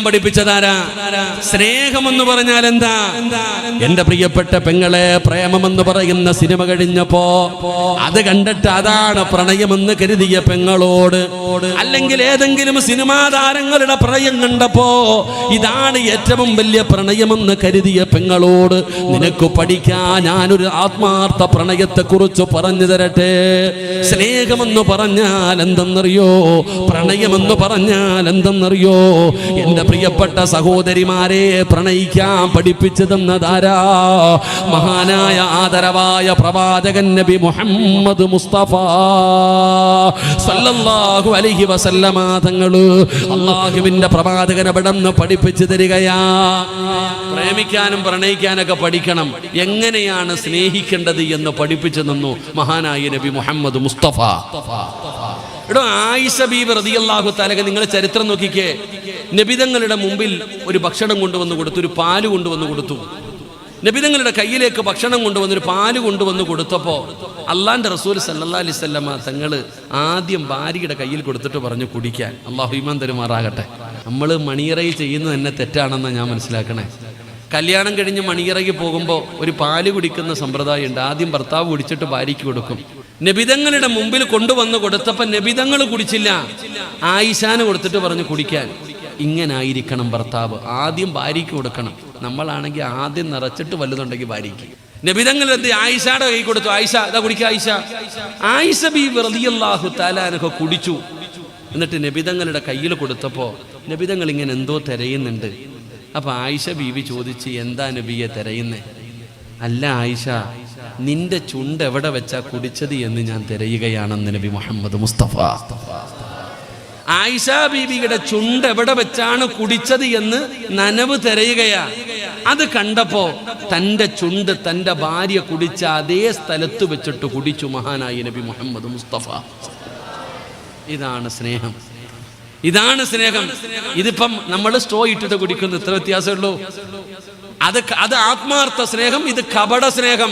പഠിപ്പിച്ചതാരാ? സ്നേഹമെന്ന് പറഞ്ഞാൽ എന്താ? എന്റെ പ്രിയപ്പെട്ട പെങ്ങളെ, പ്രേമമെന്ന് പറയുന്ന സിനിമ കഴിഞ്ഞപ്പോ അത് കണ്ടിട്ട് അതാണ് പ്രണയമെന്ന് കരുതിയ പെങ്ങളോട്, അല്ലെങ്കിൽ ഏതെങ്കിലും സിനിമാ താരങ്ങളുടെ പ്രണയം കണ്ടപ്പോ ഇതാണ് ഏറ്റവും വലിയ പ്രണയമെന്ന് കരുതിയ പെങ്ങളോട്, നിനക്ക് പഠിക്കാൻ ഞാനൊരു ആത്മാർത്ഥ പ്രണയത്തെ കുറിച്ച് പറഞ്ഞു തരട്ടെ. സ്നേഹമെന്ന് പറഞ്ഞാൽ എന്തെന്നറിയോ? പ്രണയമെന്ന് പറഞ്ഞാൽ എന്തെന്നറിയോ? എന്റെ പ്രിയപ്പെട്ട സഹോദരിമാരെ, പ്രണയിക്കാൻ പഠിപ്പിച്ചു തന്നതാരാ? മഹാനായ ആദരവായ പ്രവാചകൻ നബി മുഹമ്മദ് മുസ്തഫ സല്ലല്ലാഹു അലൈഹി വസല്ലമ തങ്ങള് അല്ലാഹുവിന്റെ പ്രവാചകൻ അവിടുന്ന് പഠിപ്പിച്ചു തരികയാ. പ്രേമിക്കാനും പ്രണയിക്കാനൊക്കെ പഠിക്കണം. എങ്ങനെയാണ് സ്നേഹിക്കേണ്ടത് എന്ന് പഠിപ്പിച്ചു തന്നു മഹാനായ നബി മുഹമ്മദ് മുസ്തഫ. ആയിഷ ബീബി റളിയല്ലാഹു തആല, നിങ്ങൾ ചരിത്രം നോക്കിക്കേ. നബിതങ്ങളുടെ മുമ്പിൽ ഒരു ഭക്ഷണം കൊണ്ടുവന്ന് കൊടുത്തു, ഒരു പാല് കൊണ്ടുവന്ന് കൊടുത്തു. നബിതങ്ങളുടെ കയ്യിലേക്ക് ഭക്ഷണം കൊണ്ടുവന്ന് ഒരു പാല് കൊണ്ടുവന്ന് കൊടുത്തപ്പോൾ അള്ളാന്റെ റസൂൽ സല്ലല്ലാഹു അലൈഹി വസല്ലമ തങ്ങള് ആദ്യം ഭാര്യയുടെ കയ്യിൽ കൊടുത്തിട്ട് പറഞ്ഞു കുടിക്കാൻ. അള്ളാഹു ഈമാൻ തരുമാറാകട്ടെ. നമ്മൾ മണിയറയിൽ ചെയ്യുന്നത് തന്നെ തെറ്റാണെന്നാണ് ഞാൻ മനസ്സിലാക്കണേ. കല്യാണം കഴിഞ്ഞ് മണിയറയ്ക്ക് പോകുമ്പോൾ ഒരു പാല് കുടിക്കുന്ന സമ്പ്രദായം ഉണ്ട്. ആദ്യം ഭർത്താവ് കുടിച്ചിട്ട് ഭാര്യയ്ക്ക് കൊടുക്കും. നബിതങ്ങളുടെ മുമ്പിൽ കൊണ്ടുവന്ന് കൊടുത്തപ്പോൾ നബിതങ്ങൾ കുടിച്ചില്ല, ആയിഷാന് കൊടുത്തിട്ട് പറഞ്ഞു കുടിക്കാൻ. ഇങ്ങനായിരിക്കണം ഭർത്താവ്, ആദ്യം ഭാര്യയ്ക്ക് കൊടുക്കണം. നമ്മളാണെങ്കിൽ ആദ്യം നിറച്ചിട്ട് വലുതുണ്ടെങ്കിൽ ഭാര്യയ്ക്ക്. നബിതങ്ങൾ എന്ത് ആയിഷയുടെ കൈ കൊടുത്തു, ആയിഷ ഇതാ കുടിക്കുക. ആയിഷ ബീബി റളിയല്ലാഹു തആല അൻഹ കുടിച്ചു. എന്നിട്ട് നബിതങ്ങളുടെ കയ്യിൽ കൊടുത്തപ്പോൾ നബിതങ്ങൾ ഇങ്ങനെ എന്തോ തിരയുന്നുണ്ട്. അപ്പൊ ആയിഷ ബീവി ചോദിച്ച്, എന്താ നബിയെ തിരയുന്നേ? അല്ല ആയിഷ, നിന്റെ ചുണ്ട് എവിടെ വെച്ചാ കുടിച്ചത് എന്ന് ഞാൻ തിരയുകയാണെന്ന് നബി മുഹമ്മദ് മുസ്തഫ. ആയിഷ ബീവിയുടെ ചുണ്ട് എവിടെ വെച്ചാണ് കുടിച്ചത് എന്ന് നനവ് തിരയുകയാ. അത് കണ്ടപ്പോ തന്റെ ചുണ്ട് തന്റെ ഭാര്യ കുടിച്ച അതേ സ്ഥലത്ത് വെച്ചിട്ട് കുടിച്ചു മഹാനായ നബി മുഹമ്മദ് മുസ്തഫ. ഇതാണ് സ്നേഹം, ഇതാണ് സ്നേഹം. ഇതിപ്പം നമ്മൾ സ്ട്രോ ഇട്ടിട്ട് കുടിക്കുന്നു, ഇത്ര വ്യത്യാസമുള്ളൂ. അത് ആത്മാർത്ഥ സ്നേഹം, ഇത് കപട സ്നേഹം.